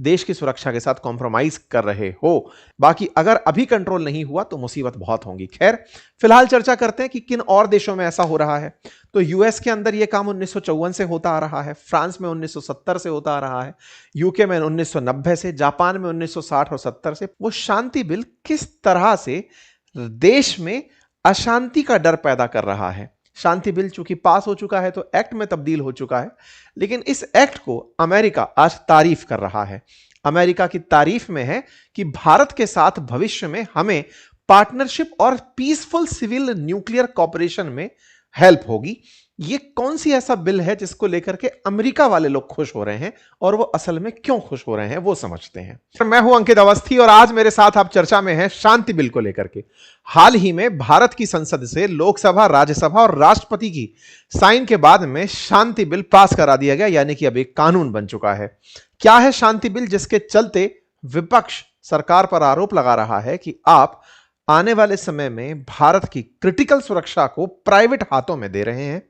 देश की सुरक्षा के साथ कॉम्प्रोमाइज कर रहे हो। बाकी अगर अभी कंट्रोल नहीं हुआ तो मुसीबत बहुत होगी। खैर, फिलहाल चर्चा करते हैं कि किन और देशों में ऐसा हो रहा है। तो यूएस के अंदर यह काम 1954 से होता आ रहा है, फ्रांस में 1970 से होता आ रहा है, यूके में 1990 से, जापान में 1960 और 70 से। वो शांति बिल किस तरह से देश में अशांति का डर पैदा कर रहा है। शांति बिल चूंकि पास हो चुका है तो एक्ट में तब्दील हो चुका है, लेकिन इस एक्ट को अमेरिका आज तारीफ कर रहा है। अमेरिका की तारीफ में है कि भारत के साथ भविष्य में हमें पार्टनरशिप और पीसफुल सिविल न्यूक्लियर कॉपरेशन में हेल्प होगी। ये कौन सी ऐसा बिल है जिसको लेकर के अमेरिका वाले लोग खुश हो रहे हैं, और वो असल में क्यों खुश हो रहे हैं वो समझते हैं। मैं हूं अंकित अवस्थी और आज मेरे साथ आप चर्चा में हैं शांति बिल को लेकर के। हाल ही में भारत की संसद से लोकसभा, राज्यसभा और राष्ट्रपति की साइन के बाद में शांति बिल पास करा दिया गया, यानी कि अब एक कानून बन चुका है। क्या है शांति बिल, जिसके चलते विपक्ष सरकार पर आरोप लगा रहा है कि आप आने वाले समय में भारत की क्रिटिकल सुरक्षा को प्राइवेट हाथों में दे रहे हैं।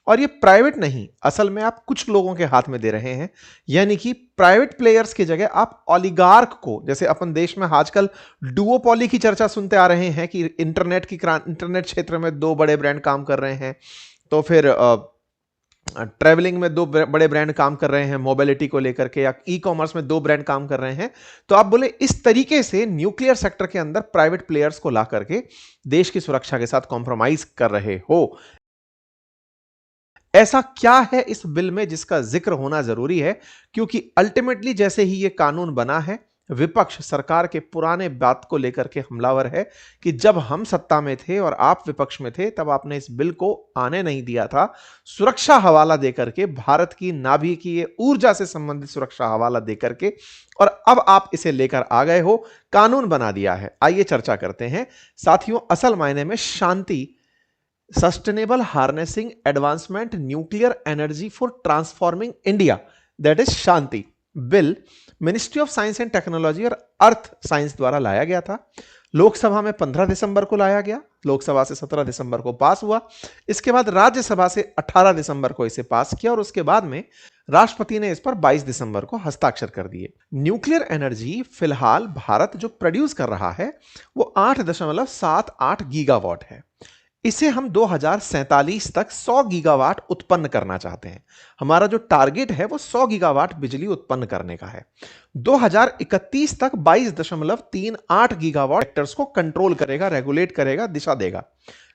और ये प्राइवेट नहीं, असल में आप कुछ लोगों के हाथ में दे रहे हैं, यानी कि प्राइवेट प्लेयर्स की जगह आप ओलिगार्क को, जैसे अपन देश में आजकल डुओपोली की चर्चा सुनते आ रहे हैं कि इंटरनेट क्षेत्र में दो बड़े ब्रांड काम कर रहे हैं, तो फिर ट्रैवलिंग में दो बड़े ब्रांड काम कर रहे हैं मोबिलिटी को लेकर के, या ई कॉमर्स में दो ब्रांड काम कर रहे हैं। तो आप बोले इस तरीके से न्यूक्लियर सेक्टर के अंदर प्राइवेट प्लेयर्स को ला करके देश की सुरक्षा के साथ कॉम्प्रोमाइज कर रहे हो। ऐसा क्या है इस बिल में जिसका जिक्र होना जरूरी है, क्योंकि अल्टीमेटली जैसे ही यह कानून बना है, विपक्ष सरकार के पुराने बात को लेकर के हमलावर है कि जब हम सत्ता में थे और आप विपक्ष में थे तब आपने इस बिल को आने नहीं दिया था, सुरक्षा हवाला देकर के, भारत की नाभिकीय ऊर्जा से संबंधित सुरक्षा हवाला देकर के, और अब आप इसे लेकर आ गए हो, कानून बना दिया है। आइए चर्चा करते हैं साथियों, असल मायने में शांति, sustainable harnessing advancement nuclear energy for transforming India, that is Shanti bill, ministry of science and technology और अर्थ साइंस द्वारा लाया गया था। लोकसभा में 15 दिसंबर को लाया गया, लोकसभा से 17 दिसंबर को पास हुआ। इसके बाद राज्यसभा से 18 दिसंबर को इसे पास किया और उसके बाद में राष्ट्रपति ने इस पर 22 दिसंबर को हस्ताक्षर कर दिए। न्यूक्लियर एनर्जी फिलहाल भारत जो प्रोड्यूस कर रहा है वो 8.78 गीगावाट है। इसे हम 2047 तक 100 गीगावाट उत्पन्न करना चाहते हैं। हमारा जो टारगेट है वो 100 गीगावाट बिजली उत्पन्न करने का है। 2031 तक 22.38 गीगावाट सेक्टर्स को कंट्रोल करेगा, रेगुलेट करेगा, दिशा देगा।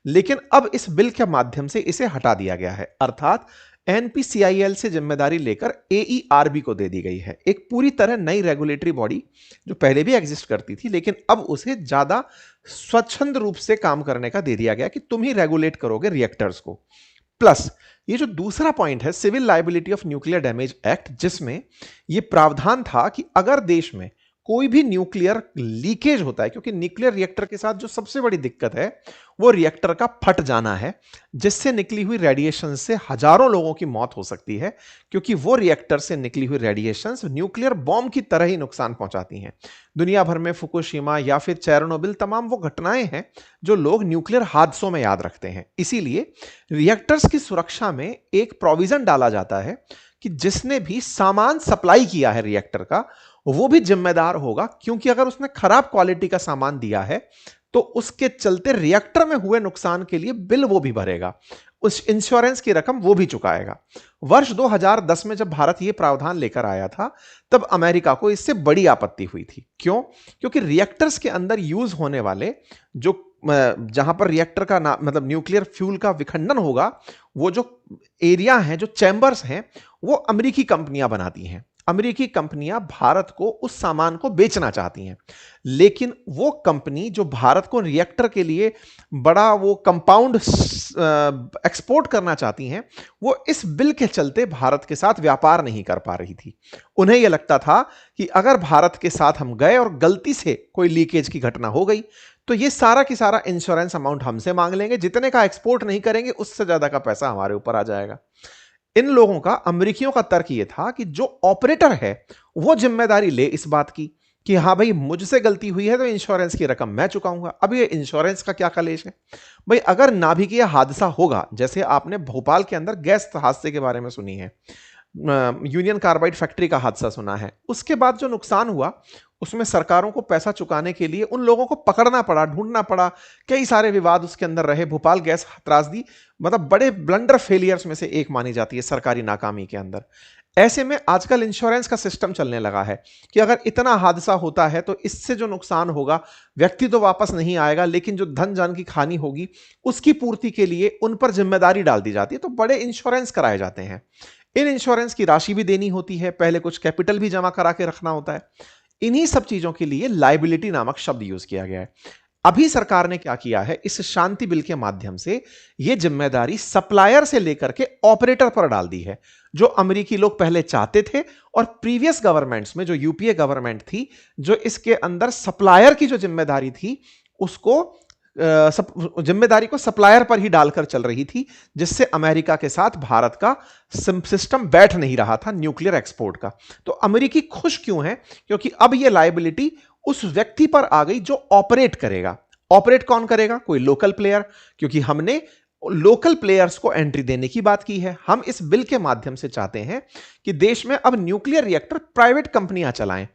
लेकिन अब इस बिल के माध्यम से इसे हटा दिया गया है, अर्थात एनपीसीआईएल से जिम्मेदारी लेकर एईआरबी को दे दी गई है। एक पूरी तरह नई रेगुलेटरी बॉडी जो पहले भी एग्जिस्ट करती थी, लेकिन अब उसे ज्यादा स्वच्छंद रूप से काम करने का दे दिया गया कि तुम ही रेगुलेट करोगे रिएक्टर्स को। प्लस ये जो दूसरा पॉइंट है civil liability of nuclear damage act, जिसमें यह प्रावधान था कि अगर देश में कोई भी न्यूक्लियर लीकेज होता है, क्योंकि न्यूक्लियर रिएक्टर के साथ जो सबसे बड़ी दिक्कत है वो रिएक्टर का फट जाना है, जिससे निकली हुई रेडिएशन से हजारों लोगों की मौत हो सकती है, क्योंकि वो रिएक्टर से निकली हुई रेडिएशंस न्यूक्लियर बॉम्ब की तरह ही नुकसान पहुंचाती हैं। दुनिया भर में फुकुशिमा या फिर चेरनोबिल तमाम वो घटनाएं हैं जो लोग न्यूक्लियर हादसों में याद रखते हैं। इसीलिए रिएक्टर्स की सुरक्षा में एक प्रोविजन डाला जाता है कि जिसने भी सामान सप्लाई किया है रिएक्टर का वो भी जिम्मेदार होगा, क्योंकि अगर उसने खराब क्वालिटी का सामान दिया है तो उसके चलते रिएक्टर में हुए नुकसान के लिए बिल वो भी भरेगा, उस इंश्योरेंस की रकम वो भी चुकाएगा। वर्ष 2010 में जब भारत ये प्रावधान लेकर आया था तब अमेरिका को इससे बड़ी आपत्ति हुई थी। क्यों? क्योंकि रिएक्टर्स के अंदर यूज होने वाले जो जहां पर रिएक्टर का मतलब न्यूक्लियर फ्यूल का विखंडन होगा, वो जो एरिया है, जो चैम्बर्स हैं, वो अमेरिकी कंपनियां बनाती हैं। अमेरिकी कंपनियां भारत को उस सामान को बेचना चाहती हैं, लेकिन वो कंपनी जो भारत को रिएक्टर के लिए बड़ा वो कंपाउंड एक्सपोर्ट करना चाहती हैं, वो इस बिल के चलते भारत के साथ व्यापार नहीं कर पा रही थी। उन्हें यह लगता था कि अगर भारत के साथ हम गए और गलती से कोई लीकेज की घटना हो गई तो ये सारा की सारा इंश्योरेंस अमाउंट हमसे मांग लेंगे, जितने का एक्सपोर्ट नहीं करेंगे उससे ज्यादा का पैसा हमारे ऊपर आ जाएगा। इन लोगों का, अमेरिकियों का तर्क यह था कि जो ऑपरेटर है वो जिम्मेदारी ले इस बात की कि हां भाई मुझसे गलती हुई है तो इंश्योरेंस की रकम मैं चुकाऊंगा। अब ये इंश्योरेंस का क्या कलेश है भाई? अगर नाभिकीय हादसा होगा, जैसे आपने भोपाल के अंदर गैस हादसे के बारे में सुनी है, यूनियन कार्बाइड फैक्ट्री का हादसा सुना है। उसके बाद जो नुकसान हुआ उसमें सरकारों को पैसा चुकाने के लिए उन लोगों को पकड़ना पड़ा, ढूंढना पड़ा, कई सारे विवाद उसके अंदर रहे। भोपाल गैस त्रासदी मतलब बड़े ब्लंडर फेलियर्स में से एक मानी जाती है सरकारी नाकामी के अंदर। ऐसे में आजकल इंश्योरेंस का सिस्टम चलने लगा है कि अगर इतना हादसा होता है तो इससे जो नुकसान होगा, व्यक्ति तो वापस नहीं आएगा लेकिन जो धन जान की हानि होगी उसकी पूर्ति के लिए उन पर जिम्मेदारी डाल दी जाती है। तो बड़े इंश्योरेंस कराए जाते हैं। इन इंश्योरेंस की राशि भी देनी होती है, पहले कुछ कैपिटल भी जमा करा के रखना होता है। इन्हीं सब चीजों के लिए लायबिलिटी नामक शब्द यूज किया गया है। अभी सरकार ने क्या किया है, इस शांति बिल के माध्यम से यह जिम्मेदारी सप्लायर से लेकर के ऑपरेटर पर डाल दी है, जो अमेरिकी लोग पहले चाहते थे। और प्रीवियस गवर्नमेंट्स में जो यूपीए गवर्नमेंट थी, जो इसके अंदर सप्लायर की जो जिम्मेदारी थी उसको जिम्मेदारी को सप्लायर पर ही डालकर चल रही थी, जिससे अमेरिका के साथ भारत का सिस्टम बैठ नहीं रहा था न्यूक्लियर एक्सपोर्ट का। तो अमेरिकी खुश क्यों है? क्योंकि अब यह लायबिलिटी उस व्यक्ति पर आ गई जो ऑपरेट करेगा। ऑपरेट कौन करेगा? कोई लोकल प्लेयर, क्योंकि हमने लोकल प्लेयर्स को एंट्री देने की बात की है। हम इस बिल के माध्यम से चाहते हैं कि देश में अब न्यूक्लियर रिएक्टर प्राइवेट कंपनियां चलाएं।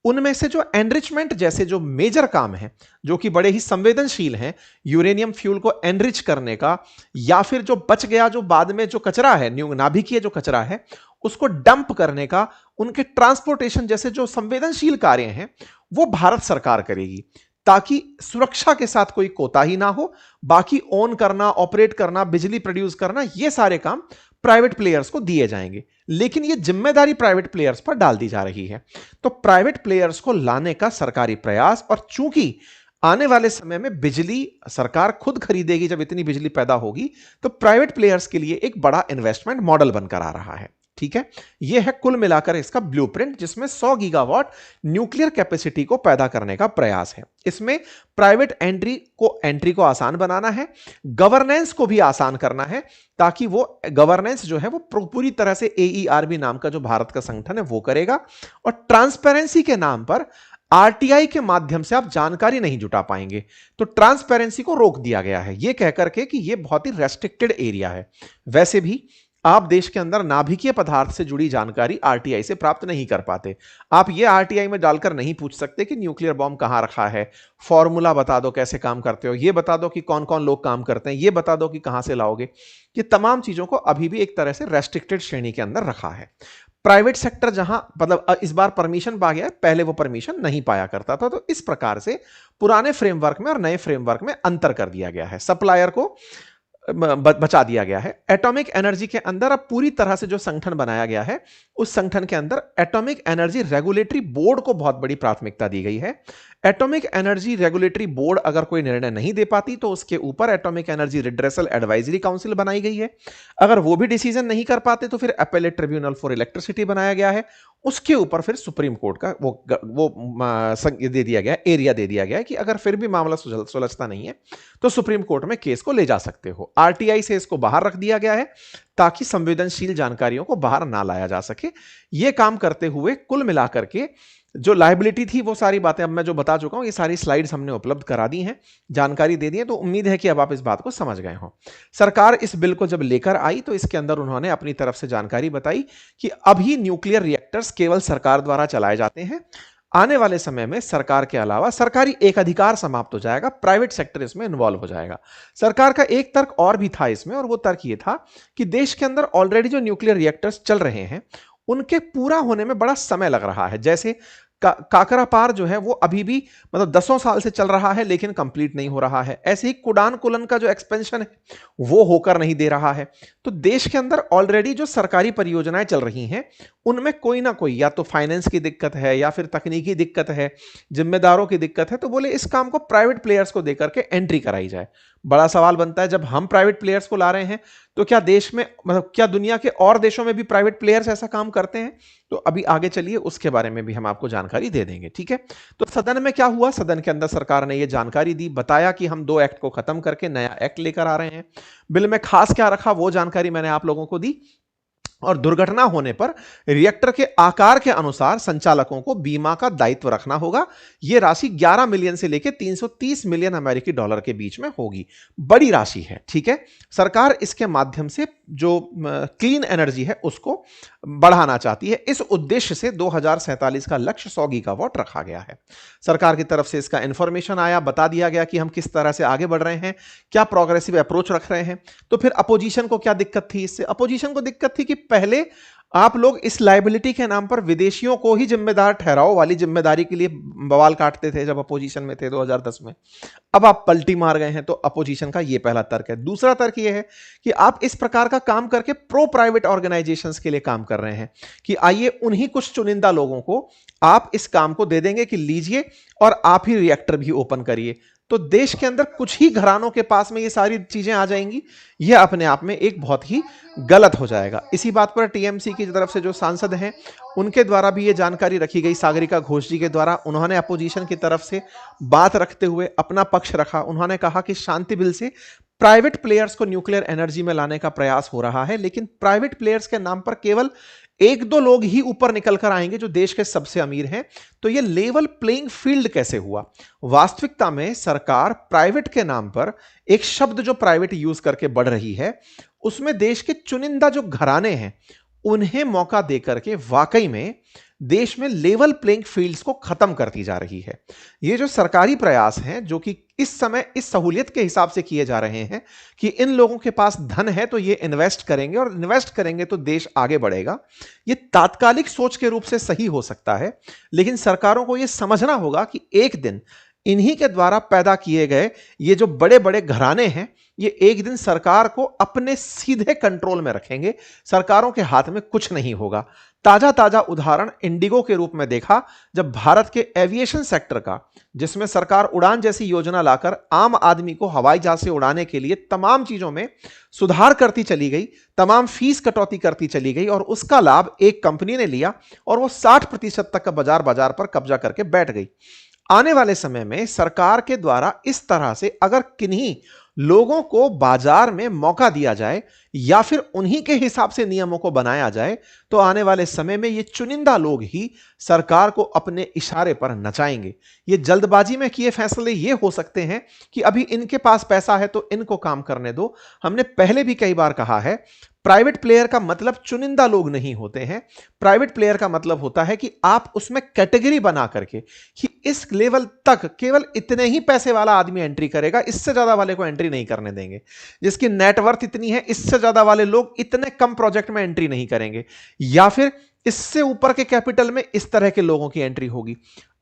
उनमें से जो एनरिचमेंट जैसे जो मेजर काम है, जो कि बड़े ही संवेदनशील हैं, यूरेनियम फ्यूल को एनरिच करने का, या फिर जो बच गया जो बाद में जो कचरा है, नाभिकीय जो कचरा है उसको डंप करने का, उनके ट्रांसपोर्टेशन जैसे जो संवेदनशील कार्य हैं वो भारत सरकार करेगी, ताकि सुरक्षा के साथ कोई कोताही ना हो। बाकी ओन करना, ऑपरेट करना, बिजली प्रोड्यूस करना, ये सारे काम प्राइवेट प्लेयर्स को दिए जाएंगे। लेकिन ये जिम्मेदारी प्राइवेट प्लेयर्स पर डाल दी जा रही है। तो प्राइवेट प्लेयर्स को लाने का सरकारी प्रयास, और चूंकि आने वाले समय में बिजली सरकार खुद खरीदेगी, जब इतनी बिजली पैदा होगी तो प्राइवेट प्लेयर्स के लिए एक बड़ा इन्वेस्टमेंट मॉडल बनकर आ रहा है। ठीक है, यह है कुल मिलाकर इसका ब्लूप्रिंट, जिसमें 100 गीगावाट न्यूक्लियर कैपेसिटी को पैदा करने का प्रयास है। इसमें प्राइवेट एंट्री को आसान बनाना है, गवर्नेंस को भी आसान करना है, ताकि वो गवर्नेंस जो है वो पूरी तरह से AERB नाम का जो भारत का संगठन है वो करेगा। और ट्रांसपेरेंसी के नाम पर आरटीआई के माध्यम से आप जानकारी नहीं जुटा पाएंगे, तो ट्रांसपेरेंसी को रोक दिया गया है यह कहकर के कि यह बहुत ही रेस्ट्रिक्टेड एरिया है। वैसे भी आप देश के अंदर नाभिकीय पदार्थ से जुड़ी जानकारी आरटीआई से प्राप्त नहीं कर पाते। आप ये आरटीआई में डालकर नहीं पूछ सकते कि न्यूक्लियर बॉम्ब कहां रखा है, फॉर्मूला बता दो कैसे काम करते हो, ये बता दो कि कौन कौन लोग काम करते हैं, ये बता दो कि कहां से लाओगे। ये तमाम चीजों को अभी भी एक तरह से रेस्ट्रिक्टेड श्रेणी के अंदर रखा है। प्राइवेट सेक्टर जहां मतलब इस बार परमिशन पा गया है, पहले वो परमिशन नहीं पाया करता था। तो इस प्रकार से पुराने फ्रेमवर्क में और नए फ्रेमवर्क में अंतर कर दिया गया है, सप्लायर को बचा दिया गया है। एटॉमिक एनर्जी के अंदर अब पूरी तरह से जो संगठन बनाया गया है, उस संगठन के अंदर एटॉमिक एनर्जी रेगुलेटरी बोर्ड को बहुत बड़ी प्राथमिकता दी गई है। एटॉमिक एनर्जी रेगुलेटरी बोर्ड अगर कोई निर्णय नहीं दे पाती तो उसके ऊपर atomic energy redressal advisory council बनाई गई है। अगर वो भी डिसीजन नहीं कर पाते तो फिर अपेलेट ट्रिब्यूनल फॉर इलेक्ट्रिसिटी बनाया गया है। उसके ऊपर फिर सुप्रीम कोर्ट का वो दे दिया गया, एरिया दे दिया गया है कि अगर फिर भी मामला सुलझता नहीं है तो सुप्रीम कोर्ट में केस को ले जा सकते हो। आरटीआई से इसको बाहर रख दिया गया है ताकि संवेदनशील जानकारियों को बाहर ना लाया जा सके। यह काम करते हुए कुल मिलाकर के जो लायबिलिटी थी वो सारी बातें अब मैं जो बता चुका हूं, ये सारी स्लाइड्स हमने उपलब्ध करा दी हैं, जानकारी दे दी है। तो उम्मीद है कि अब आप इस बात को समझ गए हो। सरकार इस बिल को जब लेकर आई तो इसके अंदर उन्होंने अपनी तरफ से जानकारी बताई कि अभी न्यूक्लियर रिएक्टर्स केवल सरकार द्वारा चलाए जाते हैं। आने वाले समय में सरकार के अलावा सरकारी एक अधिकार समाप्त हो जाएगा, प्राइवेट सेक्टर इसमें इन्वॉल्व हो जाएगा। सरकार का एक तर्क और भी था इसमें, और वो तर्क ये था कि देश के अंदर ऑलरेडी जो न्यूक्लियर रिएक्टर्स चल रहे हैं उनके पूरा होने में बड़ा समय लग रहा है। जैसे काकरा पार जो है वो अभी भी मतलब 10 साल से चल रहा है लेकिन कंप्लीट नहीं हो रहा है। ऐसे ही कुडान कुलन का जो एक्सपेंशन है वो होकर नहीं दे रहा है। तो देश के अंदर ऑलरेडी जो सरकारी परियोजनाएं चल रही हैं उनमें कोई ना कोई या तो फाइनेंस की दिक्कत है या फिर तकनीकी दिक्कत है, जिम्मेदारों की दिक्कत है। तो बोले इस काम को प्राइवेट प्लेयर्स को देकर के एंट्री कराई जाए। बड़ा सवाल बनता है, जब हम प्राइवेट प्लेयर्स को ला रहे हैं तो क्या देश में मतलब क्या दुनिया के और देशों में भी प्राइवेट प्लेयर्स ऐसा काम करते हैं? तो अभी आगे चलिए उसके बारे में भी हम आपको जानकारी दे देंगे। ठीक है, तो सदन में क्या हुआ, सदन के अंदर सरकार ने यह जानकारी दी, बताया कि हम 2 एक्ट को खत्म करके नया एक्ट लेकर आ रहे हैं। बिल में खास क्या रखा वो जानकारी मैंने आप लोगों को दी। और दुर्घटना होने पर रिएक्टर के आकार के अनुसार संचालकों को बीमा का दायित्व रखना होगा। यह राशि 11 मिलियन से लेकर 330 मिलियन अमेरिकी डॉलर के बीच में होगी। बड़ी राशि है, ठीक है। सरकार इसके माध्यम से जो क्लीन एनर्जी है उसको बढ़ाना चाहती है। इस उद्देश्य से 2047 का लक्ष्य 100 गीगावाट रखा गया है। सरकार की तरफ से इसका इंफॉर्मेशन आया, बता दिया गया कि हम किस तरह से आगे बढ़ रहे हैं, क्या प्रोग्रेसिव अप्रोच रख रहे हैं। तो फिर अपोजिशन को क्या दिक्कत थी? इससे अपोजिशन को दिक्कत थी कि पहले आप लोग इस लायबिलिटी के नाम पर विदेशियों को ही जिम्मेदार ठहराओ वाली जिम्मेदारी के लिए बवाल काटते थे जब अपोजिशन में थे 2010 में। अब आप पलटी मार गए हैं, तो अपोजिशन का यह पहला तर्क है। दूसरा तर्क यह है कि आप इस प्रकार का काम करके प्रो प्राइवेट ऑर्गेनाइजेशंस के लिए काम कर रहे हैं कि आइए उन्हीं कुछ चुनिंदा लोगों को आप इस काम को दे देंगे कि लीजिए और आप ही रिएक्टर भी ओपन करिए। तो देश के अंदर कुछ ही घरानों के पास में ये सारी चीजें आ जाएंगी, यह अपने आप में एक बहुत ही गलत हो जाएगा। इसी बात पर टीएमसी की तरफ से जो सांसद हैं उनके द्वारा भी ये जानकारी रखी गई, सागरिका घोष जी के द्वारा। उन्होंने अपोजिशन की तरफ से बात रखते हुए अपना पक्ष रखा। उन्होंने कहा कि शांति बिल से प्राइवेट प्लेयर्स को न्यूक्लियर एनर्जी में लाने का प्रयास हो रहा है, लेकिन प्राइवेट प्लेयर्स के नाम पर केवल एक दो लोग ही ऊपर निकल कर आएंगे जो देश के सबसे अमीर हैं। तो ये लेवल प्लेइंग फील्ड कैसे हुआ? वास्तविकता में सरकार प्राइवेट के नाम पर एक शब्द जो प्राइवेट यूज करके बढ़ रही है, उसमें देश के चुनिंदा जो घराने हैं उन्हें मौका देकर के वाकई में देश में लेवल प्लेइंग फील्ड्स को खत्म करती जा रही है। ये जो सरकारी प्रयास हैं जो कि इस समय इस सहूलियत के हिसाब से किए जा रहे हैं कि इन लोगों के पास धन है तो ये इन्वेस्ट करेंगे और इन्वेस्ट करेंगे तो देश आगे बढ़ेगा, ये तात्कालिक सोच के रूप से सही हो सकता है, लेकिन सरकारों को ये समझना होगा कि एक दिन इन्हीं के द्वारा पैदा किए गए ये जो बड़े बड़े घराने हैं ये एक दिन सरकार को अपने सीधे कंट्रोल में रखेंगे। सरकारों के हाथ में कुछ नहीं होगा। ताजा ताजा उदाहरण इंडिगो के रूप में देखा, जब भारत के एविएशन सेक्टर का, जिसमें सरकार उड़ान जैसी योजना लाकर आम आदमी को हवाई जहाज से उड़ाने के लिए तमाम चीजों में सुधार करती चली गई, तमाम फीस कटौती करती चली गई और उसका लाभ एक कंपनी ने लिया और वो 60% तक का बाजार पर कब्जा करके बैठ गई। आने वाले समय में सरकार के द्वारा इस तरह से अगर किन्हीं लोगों को बाजार में मौका दिया जाए या फिर उन्हीं के हिसाब से नियमों को बनाया जाए, तो आने वाले समय में ये चुनिंदा लोग ही सरकार को अपने इशारे पर नचाएंगे। ये जल्दबाजी में किए फैसले ये हो सकते हैं कि अभी इनके पास पैसा है तो इनको काम करने दो। हमने पहले भी कई बार कहा है, प्राइवेट प्लेयर का मतलब चुनिंदा लोग नहीं होते हैं। प्राइवेट प्लेयर का मतलब होता है कि आप उसमें कैटेगरी बना करके कि इस लेवल तक केवल इतने ही पैसे वाला आदमी एंट्री करेगा, इससे ज्यादा वाले को एंट्री नहीं करने देंगे। जिसकी नेटवर्थ इतनी है, इससे ज्यादा वाले लोग इतने कम प्रोजेक्ट में एंट्री नहीं करेंगे, या फिर इससे ऊपर के कैपिटल में इस तरह के लोगों की एंट्री होगी।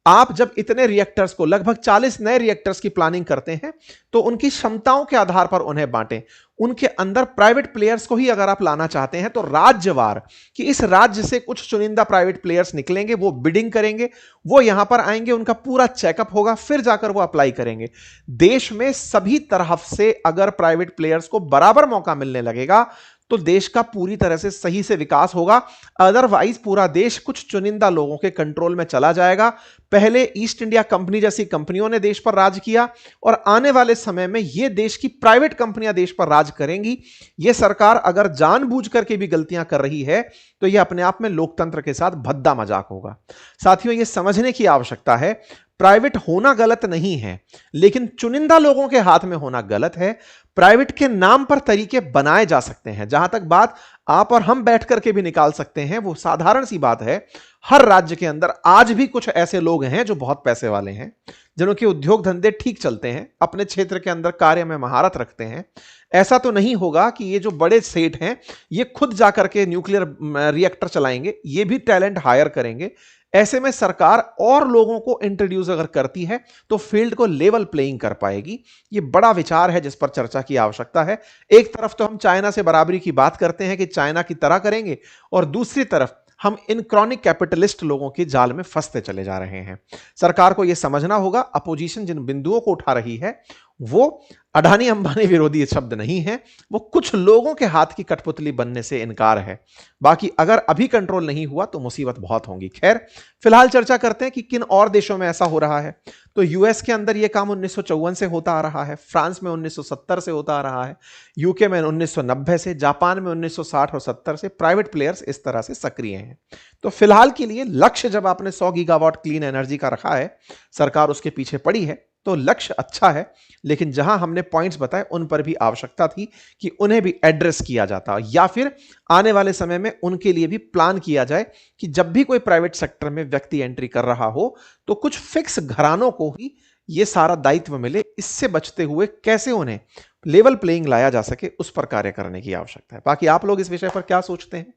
आप जब इतने रिएक्टर्स को, लगभग 40 नए रिएक्टर्स की प्लानिंग करते हैं, तो उनकी क्षमताओं के आधार पर उन्हें बांटें। उनके अंदर प्राइवेट प्लेयर्स को ही अगर आप लाना चाहते हैं तो राज्यवार कि इस राज्य से कुछ चुनिंदा प्राइवेट प्लेयर्स निकलेंगे, वो बिडिंग करेंगे, वो यहां पर आएंगे, उनका पूरा चेकअप होगा, फिर जाकर वो अप्लाई करेंगे। देश में सभी तरफ से अगर प्राइवेट प्लेयर्स को बराबर मौका मिलने लगेगा तो देश का पूरी तरह से सही से विकास होगा। अदरवाइज पूरा देश कुछ चुनिंदा लोगों के कंट्रोल में चला जाएगा। पहले ईस्ट इंडिया कंपनी जैसी कंपनियों ने देश पर राज किया और आने वाले समय में ये देश की प्राइवेट कंपनियां देश पर राज करेंगी। ये सरकार अगर जानबूझ करके भी गलतियां कर रही है तो यह अपने आप में लोकतंत्र के साथ भद्दा मजाक होगा। साथियों, यह समझने की आवश्यकता है, प्राइवेट होना गलत नहीं है, लेकिन चुनिंदा लोगों के हाथ में होना गलत है। प्राइवेट के नाम पर तरीके बनाए जा सकते हैं। जहां तक बात आप और हम बैठ करके भी निकाल सकते हैं, वो साधारण सी बात है। हर राज्य के अंदर आज भी कुछ ऐसे लोग हैं जो बहुत पैसे वाले हैं, जिनके उद्योग धंधे ठीक चलते हैं, अपने क्षेत्र के अंदर कार्य में महारत रखते हैं। ऐसा तो नहीं होगा कि ये जो बड़े सेठ हैं ये खुद जाकर के न्यूक्लियर रिएक्टर चलाएंगे, ये भी टैलेंट हायर करेंगे। ऐसे में सरकार और लोगों को इंट्रोड्यूस अगर करती है तो फील्ड को लेवल प्लेइंग कर पाएगी। ये बड़ा विचार है जिस पर चर्चा की आवश्यकता है। एक तरफ तो हम चाइना से बराबरी की बात करते हैं कि चाइना की तरह करेंगे, और दूसरी तरफ हम इन क्रॉनिक कैपिटलिस्ट लोगों के जाल में फंसते चले जा रहे हैं। सरकार को यह समझना होगा, अपोजिशन जिन बिंदुओं को उठा रही है वो अडानी अंबानी विरोधी शब्द नहीं है, वो कुछ लोगों के हाथ की कठपुतली बनने से इनकार है। बाकी अगर अभी कंट्रोल नहीं हुआ तो मुसीबत बहुत होगी। खैर, फिलहाल चर्चा करते हैं कि किन और देशों में ऐसा हो रहा है। तो यूएस के अंदर यह काम 1954 से होता आ रहा है, फ्रांस में 1970 से होता आ रहा है, यूके में 1990 से, जापान में 1960 और 70 से प्राइवेट प्लेयर्स इस तरह से सक्रिय हैं। तो फिलहाल के लिए लक्ष्य जब आपने 100 गीगावाट क्लीन एनर्जी का रखा है, सरकार उसके पीछे पड़ी है, तो लक्ष्य अच्छा है, लेकिन जहां हमने पॉइंट्स बताए उन पर भी आवश्यकता थी कि उन्हें भी एड्रेस किया जाता, या फिर आने वाले समय में उनके लिए भी प्लान किया जाए कि जब भी कोई प्राइवेट सेक्टर में व्यक्ति एंट्री कर रहा हो तो कुछ फिक्स घरानों को ही यह सारा दायित्व मिले। इससे बचते हुए कैसे उन्हें लेवल प्लेइंग लाया जा सके, उस पर कार्य करने की आवश्यकता है। बाकी आप लोग इस विषय पर क्या सोचते हैं,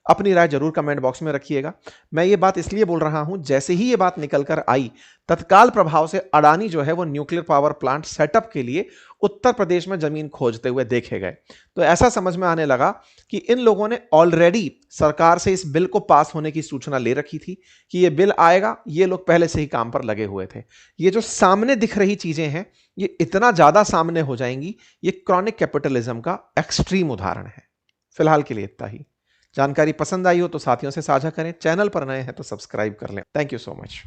अपनी राय जरूर कमेंट बॉक्स में रखिएगा। मैं ये बात इसलिए बोल रहा हूं, जैसे ही ये बात निकल कर आई, तत्काल प्रभाव से अडानी जो है वो न्यूक्लियर पावर प्लांट सेटअप के लिए उत्तर प्रदेश में जमीन खोजते हुए देखे गए। तो ऐसा समझ में आने लगा कि इन लोगों ने ऑलरेडी सरकार से इस बिल को पास होने की सूचना ले रखी थी कि ये बिल आएगा, ये लोग पहले से ही काम पर लगे हुए थे। ये जो सामने दिख रही चीजें हैं, ये इतना ज्यादा सामने हो जाएंगी, ये क्रॉनिक कैपिटलिज्म का एक्सट्रीम उदाहरण है। फिलहाल के लिए इतना ही। जानकारी पसंद आई हो तो साथियों से साझा करें, चैनल पर नए हैं तो सब्सक्राइब कर लें। Thank you so much.